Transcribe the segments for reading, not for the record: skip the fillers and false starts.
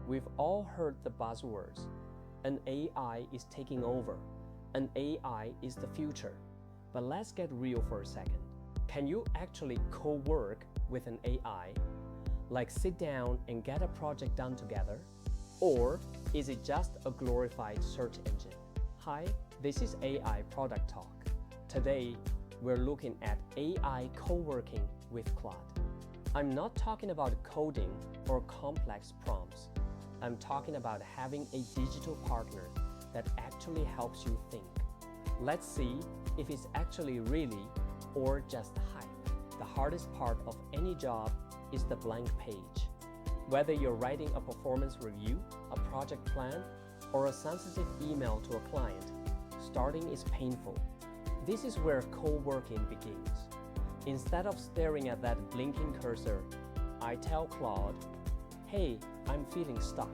We've all heard the buzzwords. An AI is taking over. An AI is the future. But let's get real for a second. Can you actually co-work with an AI? Like sit down and get a project done together? Or is it just a glorified search engine? Hi, this is AI Product Talk. Today, we're looking at AI Coworking with Claude. I'm not talking about coding or complex prompts. I'm talking about having a digital partner that actually helps you think. Let's see if it's actually really or just hype. The hardest part of any job is the blank page. Whether you're writing a performance review, a project plan, or a sensitive email to a client, starting is painful. This is where co-working begins. Instead of staring at that blinking cursor, I tell Claude, "Hey, I'm feeling stuck.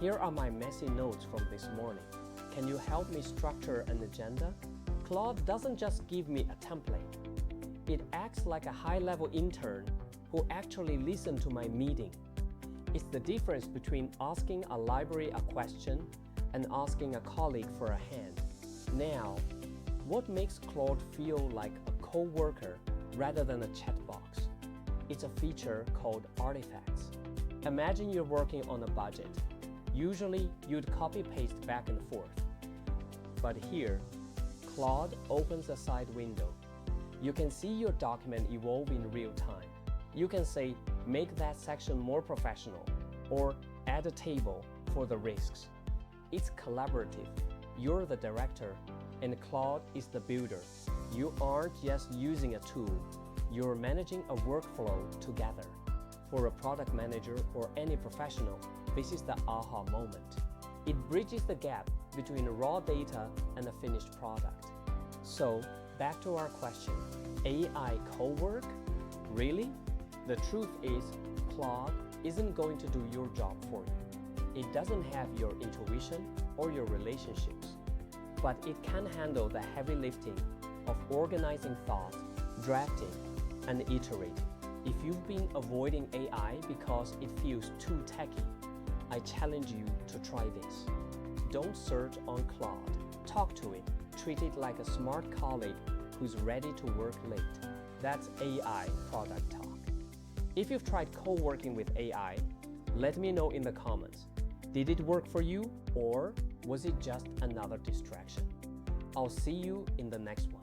Here are my messy notes from this morning. Can you help me structure an agenda?" Claude doesn't just give me a template. It acts like a high-level intern who actually listened to my meeting. It's the difference between asking a library a question and asking a colleague for a hand. Now, what makes Claude feel like a co-worker rather than a chat box? It's a feature called artifacts. Imagine you're working on a budget. Usually, you'd copy-paste back and forth. But here, Claude opens a side window. You can see your document evolve in real time. You can say, "Make that section more professional," or "Add a table for the risks." It's collaborative. You're the director, and Claude is the builder. You aren't just using a tool. You're managing a workflow together. For a product manager or any professional, this is the aha moment. It bridges the gap between raw data and a finished product. So, back to our question. AI co-work? Really? The truth is, Claude isn't going to do your job for you. It doesn't have your intuition or your relationships, but it can handle the heavy lifting of organizing thoughts, drafting, and iterating. If you've been avoiding AI because it feels too techy, I challenge you to try this. Don't search on Claude. Talk to it. Treat it like a smart colleague who's ready to work late. That's AI Product Talk. If you've tried co-working with AI, let me know in the comments. Did it work for you, or was it just another distraction? I'll see you in the next one.